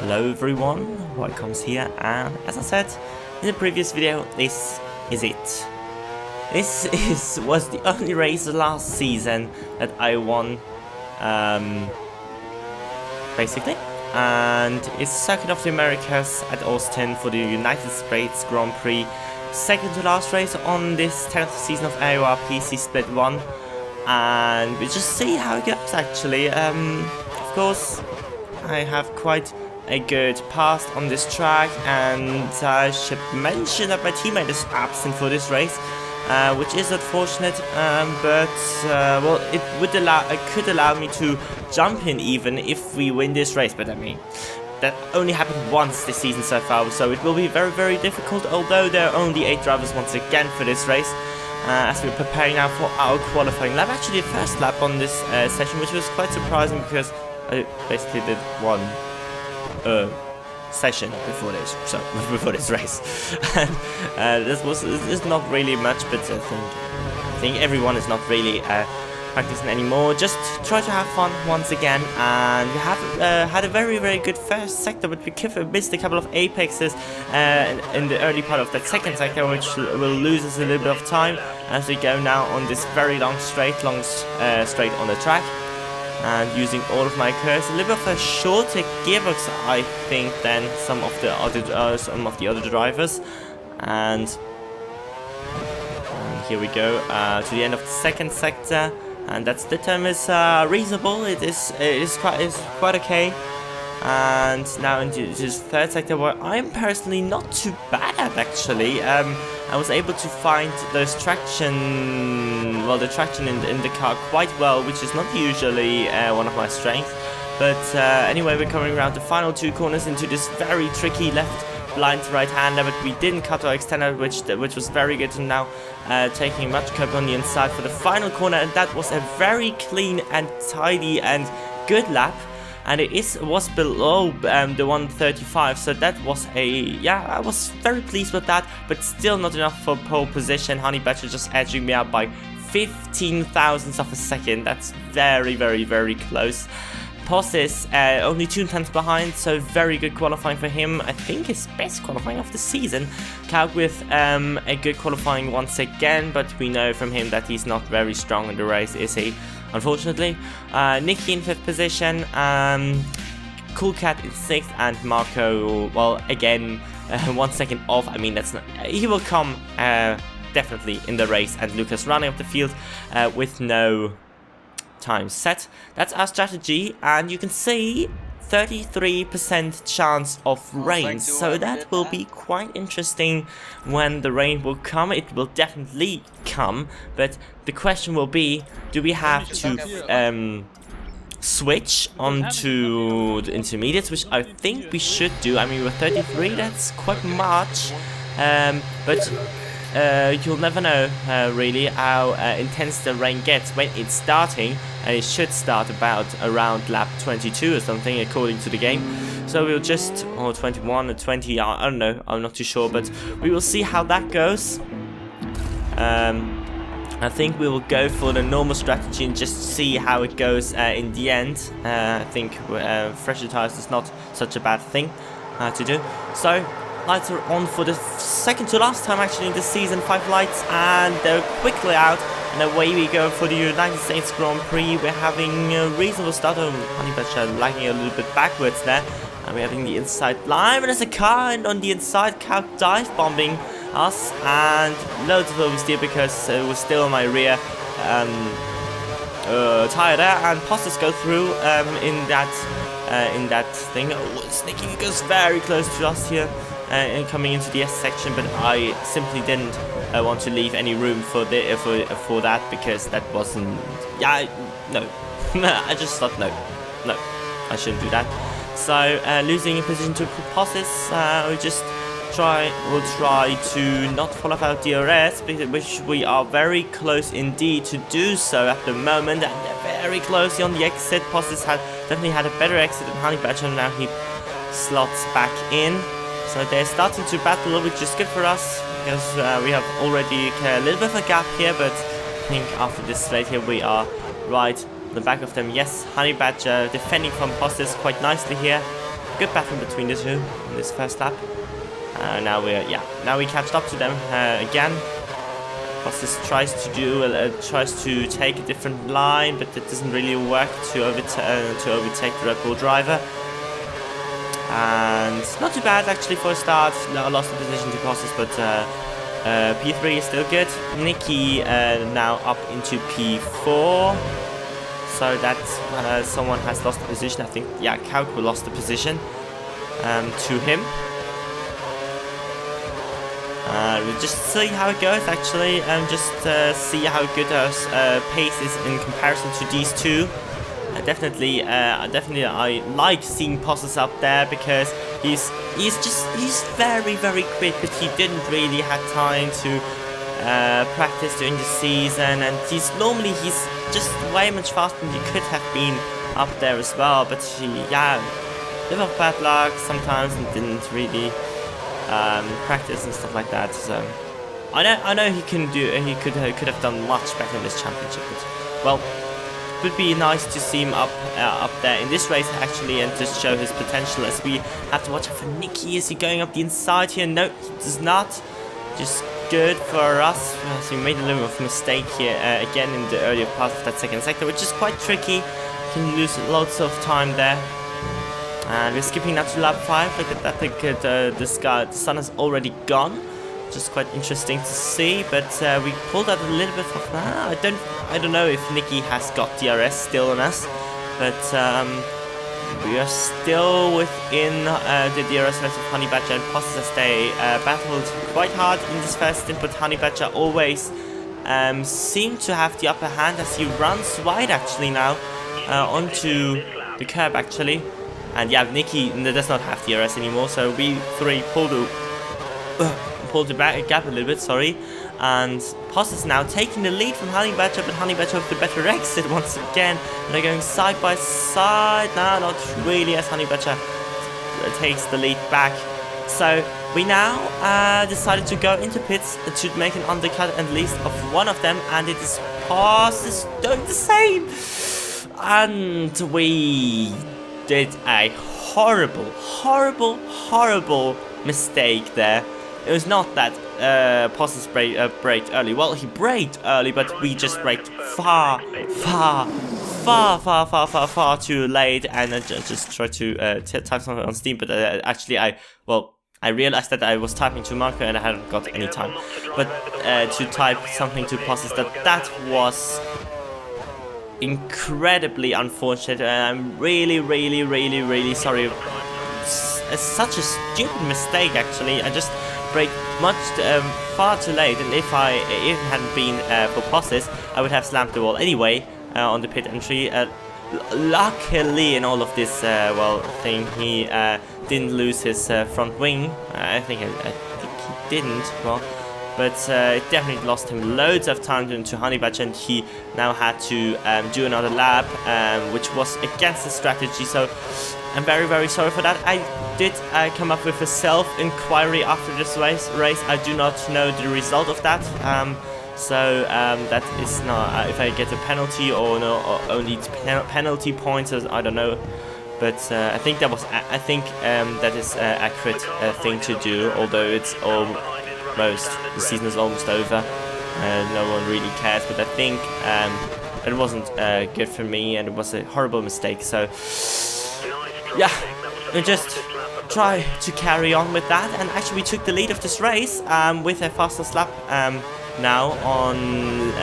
Hello everyone, Ycoms here, and as I said in the previous video, this is it. This was the only race last season that I won, basically, and it's Circuit of the Americas at Austin for the United States Grand Prix, second to last race on this 10th season of AOR PC Split 1, and we just see how it goes actually. Of course, I have quite a good past on this track, and I should mention that my teammate is absent for this race, which is unfortunate, but well, it could allow me to jump in even if we win this race, but I mean, that only happened once this season so far, so it will be very, very difficult, although there are only 8 drivers once again for this race, as we're preparing now for our qualifying lap, actually the first lap on this session, which was quite surprising because I basically did one session before this, so before this race, and this not really much, but I think everyone is not really practicing anymore. Just try to have fun once again, and we have had a very, very good first sector, but we missed a couple of apexes in the early part of that second sector, which will lose us a little bit of time as we go now on this very long straight on the track. And using all of my curves, a little bit of a shorter gearbox, I think, than some of the other drivers. And here we go to the end of the second sector, and that's the time is reasonable. It is quite okay. And now into this third sector, where I'm personally not too bad at actually. I was able to find those the traction in the car quite well, which is not usually one of my strengths. But anyway, we're coming around the final 2 corners into this very tricky left blind right-hander, but we didn't cut our extender, which was very good, and now taking much curb on the inside for the final corner, and that was a very clean and tidy and good lap. And it was below the 135, so that was I was very pleased with that, but still not enough for pole position. Honey Badger just edging me out by 15 thousandths of a second. That's very, very, very close. Poss is only 2 tenths behind, so very good qualifying for him. I think his best qualifying of the season. Calc with a good qualifying once again, but we know from him that he's not very strong in the race, is he? Unfortunately. Nicky in 5th position, Cool Cat in 6th, and Marco, well, again, 1 second off. I mean, that's not, he will come definitely in the race, and Lucas running up the field with no time set. That's our strategy, and you can see 33% chance of rain, so that will be quite interesting when the rain will come. It will definitely come, but the question will be, do we have to switch onto the intermediates, which I think we should do. I mean, with 33, that's quite much, but you'll never know really how intense the rain gets when it's starting, and it should start about around lap 22 or something according to the game. So we'll just, or 21 or 20, I don't know, I'm not too sure, but we will see how that goes. I think we will go for the normal strategy and just see how it goes in the end. I think fresher tires is not such a bad thing to do. So lights are on for the second to last time actually in this season. 5 lights, and they're quickly out, and away we go for the United States Grand Prix. We're having a reasonable start. Honey Badger lagging a little bit backwards there, and we're having the inside line, and there's a car, and on the inside, car dive bombing us, and loads of oversteer because it was still on my rear tire there, and Postas go through in that thing. Oh, Sneaky goes very close to us here. And coming into the S section, but I simply didn't want to leave any room for that, because that wasn't. No, I just thought no, I shouldn't do that. So losing in position to Postis, we'll try to not fall off our DRS, which we are very close indeed to do so at the moment, and they're very closely on the exit. Postis definitely had a better exit than Honey Badger, and now he slots back in. So they're starting to battle, which is good for us, because we have already a little bit of a gap here, but I think after this straight here we are right on the back of them. Yes, Honey Badger defending from Postis quite nicely here. good battle between the two in this first lap. Now we catched up to them again. Bosses tries to take a different line, but it doesn't really work to overtake the Red Bull driver. And not too bad actually for a start. I lost the position to Bosses, but P3 is still good. Nicky now up into P4. So that's someone has lost the position. I think, yeah, Kauko lost the position to him. We'll just see how it goes actually, just see how good our pace is in comparison to these two. Definitely I like seeing Posses up there because he's very, very quick, but he didn't really have time to practice during the season, and he's just way much faster than he could have been up there as well. But he, yeah, a bit of bad luck sometimes and didn't really practice and stuff like that. So I know he could have done much better in this championship, but well, it would be nice to see him up there in this race actually, and just show his potential, as we have to watch out for Nicky. Is he going up the inside here? No, he does not. Just good for us. So we made a little bit of a mistake here again in the earlier part of that second sector, which is quite tricky. Can lose lots of time there. And we're skipping now to lap 5. Look at that, the sun has already gone, which is quite interesting to see. But we pulled out a little bit of I don't know if Nicky has got DRS still on us, but we are still within the DRS race of Honey Badger and Posses, as they battled quite hard in this first stint. But Honey Badger always seemed to have the upper hand, as he runs wide actually now onto the curb actually. And yeah, Nicky does not have DRS anymore, so we three pulled the gap a little bit, sorry. And Posses now taking the lead from Honey Badger, but Honey Badger with the better exit once again. And they're going side by side. No, not really, as Honey Badger takes the lead back. So we now decided to go into pits to make an undercut at least of one of them, and it is Posses doing the same. And we did a horrible mistake there. It was not that Posses braked early. Well, he braked early, but we just braked far too late, and I just tried to type something on Steam, but actually I realized that I was typing to Marco and I hadn't got any time. But to type something to Posses, that was incredibly unfortunate, and I'm really sorry. It's such a stupid mistake actually. I just braked far too late, and if it hadn't been for Posses, I would have slammed the wall anyway on the pit entry. Luckily in all of this thing, he didn't lose his front wing. I think he didn't. Well, but it definitely lost him loads of time to Honey Badger, and he now had to do another lap, which was against the strategy. So I'm very sorry for that. I did come up with a self-inquiry after this race. I do not know the result of that. So that is not if I get a penalty or no, or only penalty points. I don't know. But I think that is an accurate thing to do. Although it's the season is almost over, no one really cares. But I think it wasn't good for me, and it was a horrible mistake. So yeah, we just try to carry on with that, and actually we took the lead of this race with a fastest lap now on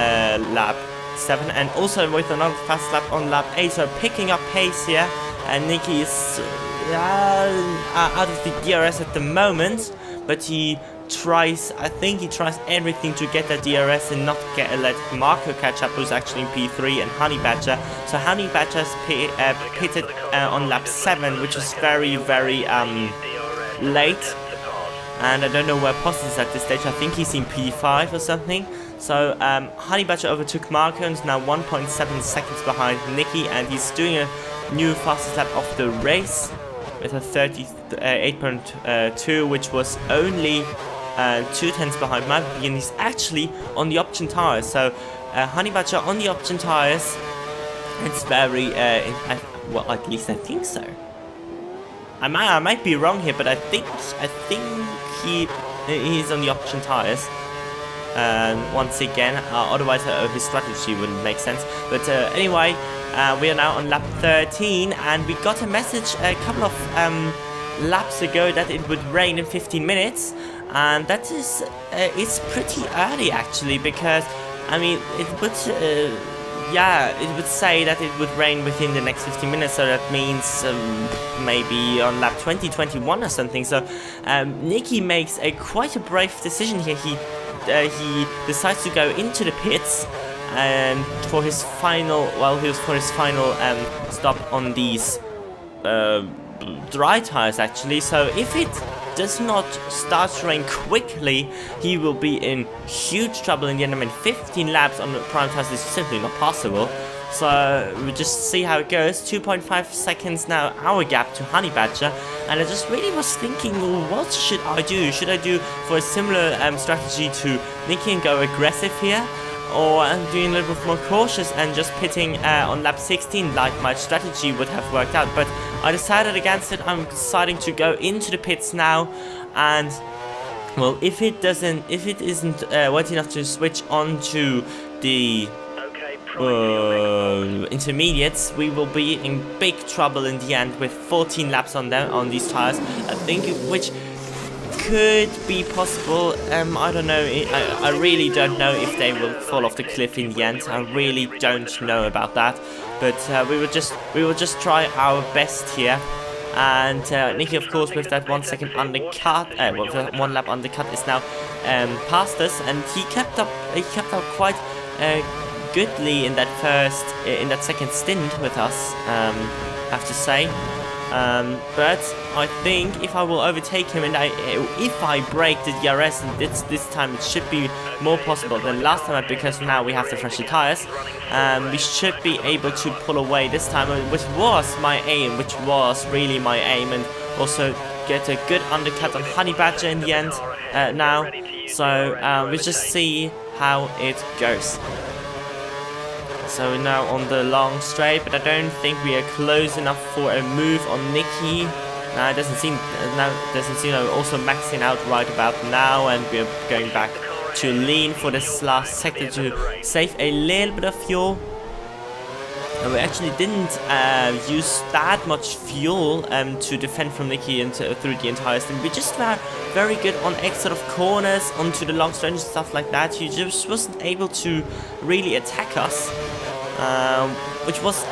lap 7, and also with another fast lap on lap 8. So picking up pace here, and Nicky is out of the DRS at the moment, but he tries everything to get that DRS and not let Marco catch up, who's actually in P3, and Honey Badger. So Honey Badger's pitted on lap 7, which is very late, and I don't know where Posses is at this stage. I think he's in P5 or something. So Honey Badger overtook Marco and is now 1.7 seconds behind Nicky, and he's doing a new fastest lap of the race with a 38.2, which was only 2/10 behind Marco, and he's actually on the option tires. So Honey Badger on the option tires. It's very well, at least I think so. I might be wrong here, but I think he's on the option tires. Once again, otherwise his strategy wouldn't make sense. But anyway, we are now on lap 13, and we got a message a couple of laps ago that it would rain in 15 minutes, and that is it's pretty early actually, because I mean it would it would say that it would rain within the next 15 minutes, so that means maybe on lap 20, 21 or something. So Nicky makes quite a brave decision here. He decides to go into the pits for his final, stop on these dry tires actually. So if it does not start to rain quickly, he will be in huge trouble in the end. I mean, 15 laps on the prime tires is simply not possible. So we just see how it goes. 2.5 seconds now, our gap to Honey Badger, and I just really was thinking, what should I do? Should I do for a similar strategy to Nicky and go aggressive here, or I'm doing a little bit more cautious and just pitting on lap 16 like my strategy would have worked out? But I decided against it. I'm deciding to go into the pits now, and well, if it isn't wet enough to switch on to the intermediates, we will be in big trouble in the end with 14 laps on these tires, I think, which could be possible. I don't know. I really don't know if they will fall off the cliff in the end. I really don't know about that. But we will just try our best here. And Nicky, of course, with that 1 second undercut, 1 lap undercut, is now past us, and he kept up quite goodly in that second stint with us, have to say. But I think if I will overtake him and if I break the DRS, and this time it should be more possible than last time, because now we have the fresher tires. We should be able to pull away this time, which was really my aim, and also get a good undercut on Honey Badger in the end now. So we just see how it goes. So we're now on the long straight, but I don't think we are close enough for a move on Nicky. It doesn't seem also maxing out right about now, and we're going back to lean for this last sector to save a little bit of fuel. And we actually didn't use that much fuel to defend from Nicky through the entire stint. We just were very good on exit of corners onto the long stretch and stuff like that. He just wasn't able to really attack us, which was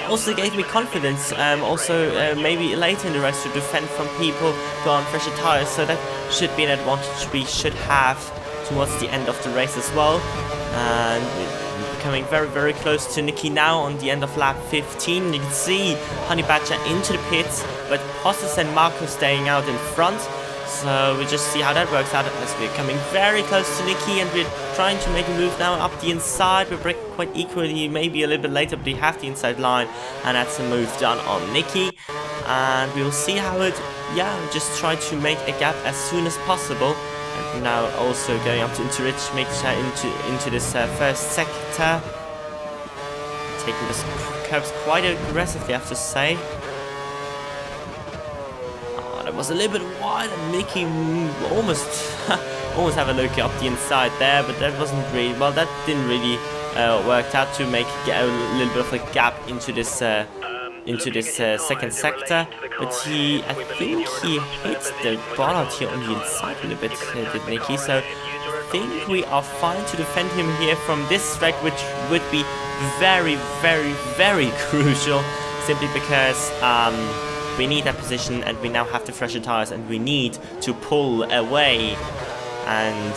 also gave me confidence. Maybe later in the race to defend from people who are on fresher tires. So that should be an advantage we should have towards the end of the race as well. And we're coming very, very close to Nicky now on the end of lap 15. You can see Honey Badger into the pits, but Posses and Marco staying out in front. So we just see how that works out as we're coming very close to Nicky, and we're trying to make a move now up the inside. We're braking quite equally, maybe a little bit later, but we have the inside line, and that's a move done on Nicky. And we'll see how it, just try to make a gap as soon as possible. And now also going up into Rich, make sure into this first sector. Taking this curves quite aggressively, I have to say. That was a little bit wide, and Nicky almost have a look up the inside there, but that wasn't really, well, that didn't really work out to make a little bit of a gap into this second sector. But I think he hit the bollard here on the inside a little bit, did Nicky. So I think we are fine to defend him here from this straight, which would be very, very, very crucial, simply because we need that position, and we now have the fresher tires, and we need to pull away and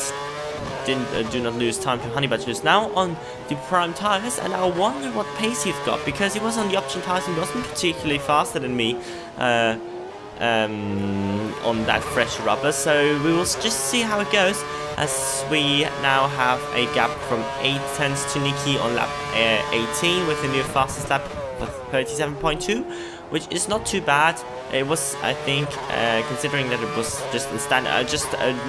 do not lose time to Honey Badger, who's now on the prime tires. And I wonder what pace he's got, because he was on the option tires and wasn't particularly faster than me on that fresh rubber. So we will just see how it goes, as we now have a gap from 8 tenths to Nicky on lap 18 with the new fastest lap of 37.2, which is not too bad. It was, I think, considering that it was just the standard,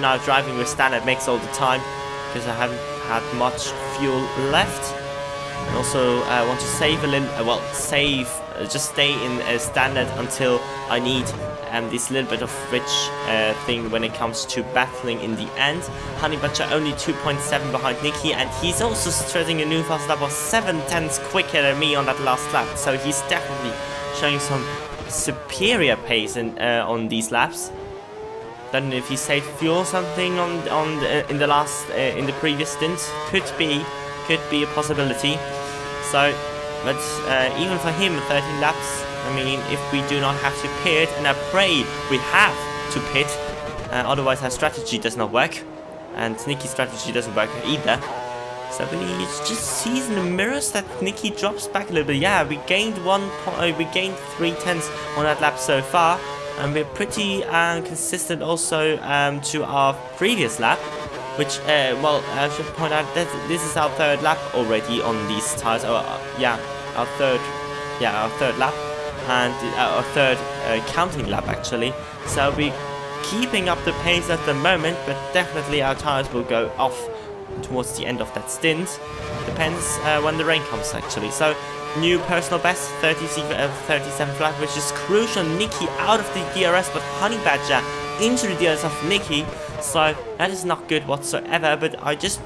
now driving with standard makes all the time, because I haven't had much fuel left. And also I want to save a little, just stay in standard until I need this little bit of rich thing when it comes to battling in the end. Honey Badger only 2.7 behind Nicky, and he's also stressing a new fast lap of 7/10 quicker than me on that last lap. So he's definitely showing some superior pace on these laps. Don't know if he saved fuel or something in the previous stint. Could be a possibility. So, but even for him, 13 laps. I mean, if we do not have to pit, and I pray we have to pit, otherwise our strategy does not work, and Nicky's strategy doesn't work either. So we just sees in the mirrors that Nicky drops back a little bit. Yeah, we gained 3/10 on that lap so far, and we're pretty consistent also to our previous lap, which well, I should point out that this is our third lap already on these tires. Yeah, our third lap, and our third counting lap actually. So we're keeping up the pace at the moment, but definitely our tires will go off towards the end of that stint. Depends when the rain comes actually. So new personal best, 37th lap, which is crucial. Nicky out of the DRS, but Honey Badger into the DRS of Nicky. So that is not good whatsoever, but I just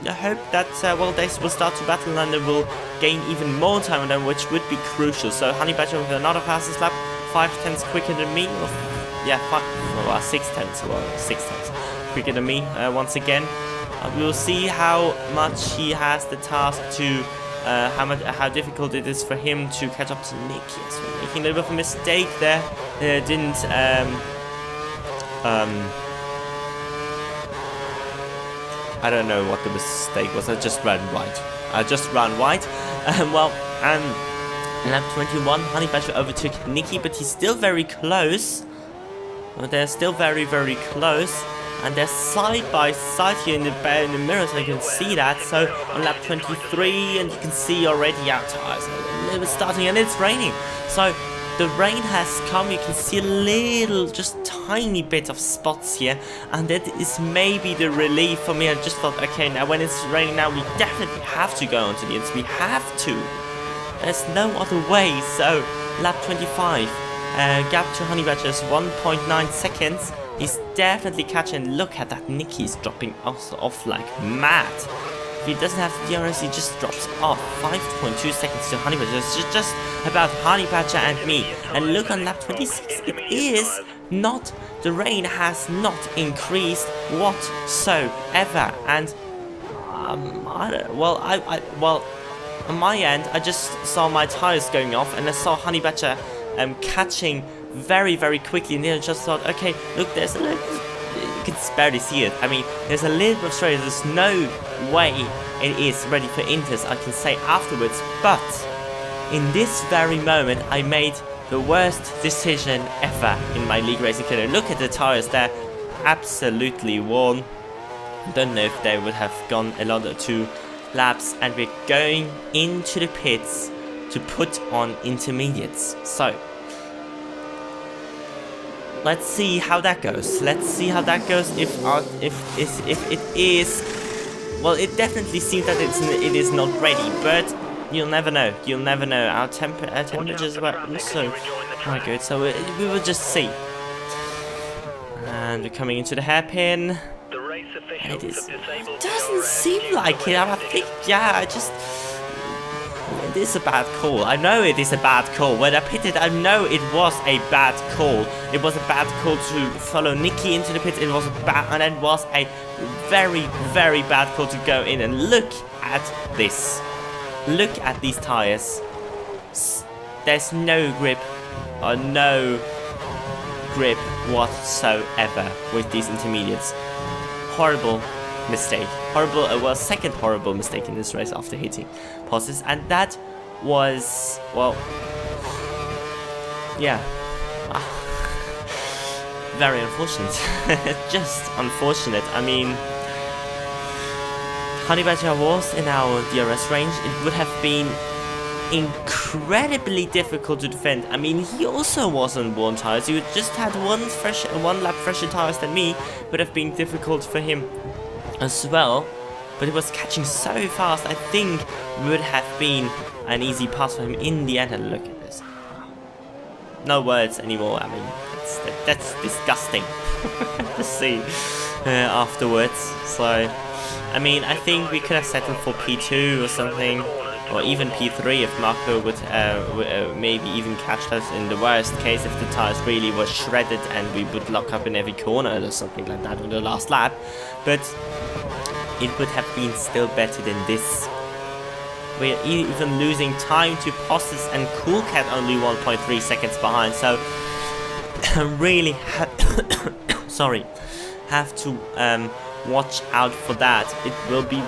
hope that well, they will start to battle and they will gain even more time on them, which would be crucial. So Honey Badger with another fastest lap, 5/10 quicker than me, or yeah, 6/10 quicker than me once again. We will see how much he has the task to, how difficult it is for him to catch up to Nicky. So making a little bit of a mistake there. I don't know what the mistake was. I just ran wide. Lap 21, Honey Badger overtook Nicky, but he's still very close. They're still very, very close. And they're side by side here in the mirror, so you can see that. So on lap 23, and you can see already our tires a little bit starting, and it's raining. So the rain has come. You can see a little, just tiny bit of spots here, and that is maybe the relief for me. I just thought, okay, now when it's raining, now we definitely have to go onto the ends. We have to. There's no other way. So lap 25, gap to Honey Badger is 1.9 seconds. He's definitely catching. Look at that, Nicky's dropping off like mad. If he doesn't have the DRS, he just drops off. 5.2 seconds to Honey Badger. It's just about Honey Badger and me. And look on lap 26, it is not, the rain has not increased whatsoever. And well, on my end, I just saw my tires going off, and I saw Honey Badger catching very, very quickly, and then I just thought, okay, look, there's a little, you can barely see it. I mean, there's a little bit of straight. There's no way it is ready for inters, I can say afterwards, but in this very moment, I made the worst decision ever in my league racing career. Look at the tires, they're absolutely worn. I don't know if they would have gone a lot of 2 laps, and we're going into the pits to put on intermediates. So let's see how that goes. If it is, well, it definitely seems that it is not ready, but you'll never know. Our temperatures were also quite good, so we will just see. And we're coming into the hairpin. And it doesn't seem like it. I think, yeah, it is a bad call. I know it is a bad call. When I pitted, I know it was a bad call. It was a bad call to follow Nicky into the pit. It was a very, very bad call to go in. And look at this. Look at these tires. There's no grip whatsoever with these intermediates. Horrible mistake. Second horrible mistake in this race after hitting pauses, and that was, well, yeah, very unfortunate. Just unfortunate. I mean, Honey Badger was in our DRS range. It would have been incredibly difficult to defend. I mean, he also was on worn tires. He just had one lap fresher tires than me. Would have been difficult for him as well, but it was catching so fast. I think would have been an easy pass for him in the end. And look at this, no words anymore. I mean, that's disgusting to see afterwards. So, I mean, I think we could have settled for P2 or something, or even P3 if Marco would maybe even catch us in the worst case if the tires really were shredded and we would lock up in every corner or something like that on the last lap. But it would have been still better than this. We're even losing time to Posses and Cool Cat, only 1.3 seconds behind. So really have to watch out for that. It will be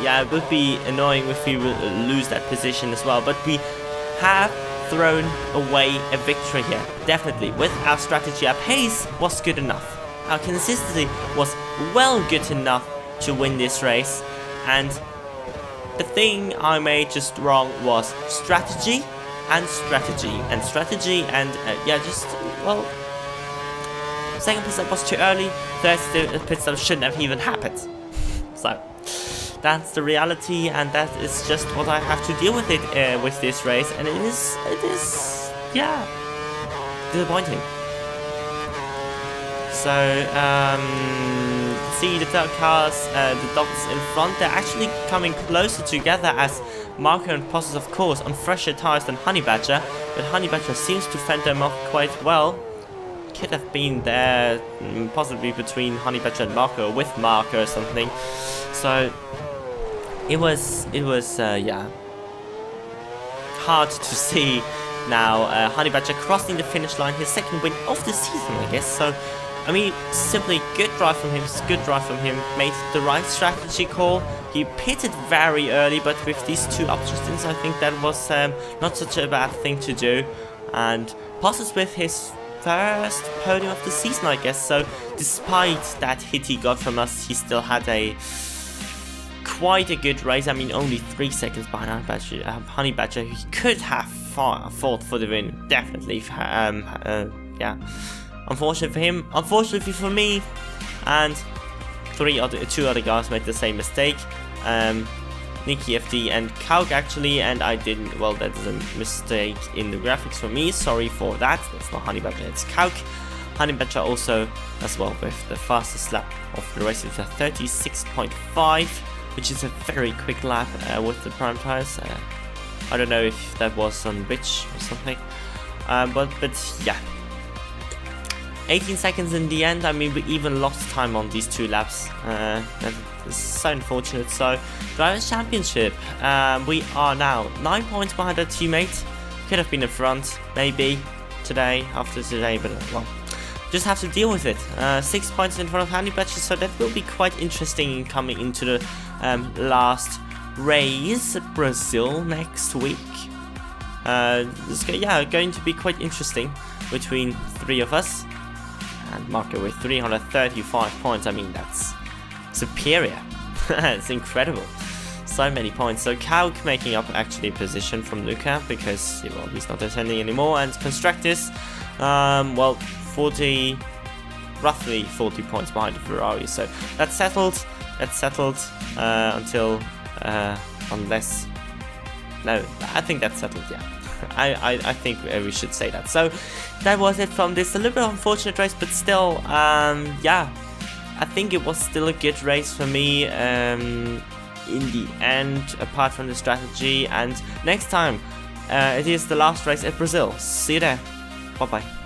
it would be annoying if we will lose that position as well. But we have thrown away a victory here, definitely. With our strategy, our pace was good enough. Our consistency was well good enough to win this race, and the thing I made just wrong was strategy, and second pit stop was too early, third pit stop shouldn't have even happened. So that's the reality, and that is just what I have to deal with with this race, and it is disappointing. So see the third cars, the dots in front, they're actually coming closer together as Marco and Posses, of course, on fresher tires than Honey Badger, but Honey Badger seems to fend them off quite well. Could have been there, possibly between Honey Badger and Marco, or with Marco or something. So it was hard to see now. Honey Badger crossing the finish line, his second win of the season, I guess. So I mean, simply good drive from him, made the right strategy call. He pitted very early, but with these two obstacles, I think that was not such a bad thing to do. And Posses with his first podium of the season, I guess. So despite that hit he got from us, he still had quite a good race. I mean, only 3 seconds behind Honey Badger. He could have fought for the win, definitely. Yeah. Unfortunately for him, unfortunately for me, and two other guys made the same mistake. Nicky FD and Kauk actually, and I didn't. Well, that is a mistake in the graphics for me. Sorry for that. That's not Honey Badger, it's Kauk. Honey Badger also as well with the fastest lap of the race. It's a 36.5, which is a very quick lap with the prime tires. I don't know if that was on Bitch or something, but yeah. 18 seconds in the end. I mean, we even lost time on these 2 laps. That is so unfortunate. So, Drivers' Championship. We are now 9 points behind our teammate. Could have been in front, maybe, after today, but well, just have to deal with it. 6 points in front of Honey Badger, so that will be quite interesting coming into the last race at Brazil next week. It's going to be quite interesting between 3 of us. And Marco with 335 points. I mean, that's superior. It's incredible. So many points. So Kauk making up actually a position from Luca because he's not attending anymore. And Constructors, roughly 40 points behind the Ferrari. So that's settled. Until unless. No, I think that's settled. Yeah. I think we should say that. So that was it from this a little bit unfortunate race, but still, yeah, I think it was still a good race for me in the end, apart from the strategy. And next time, it is the last race at Brazil. See you there. Bye bye.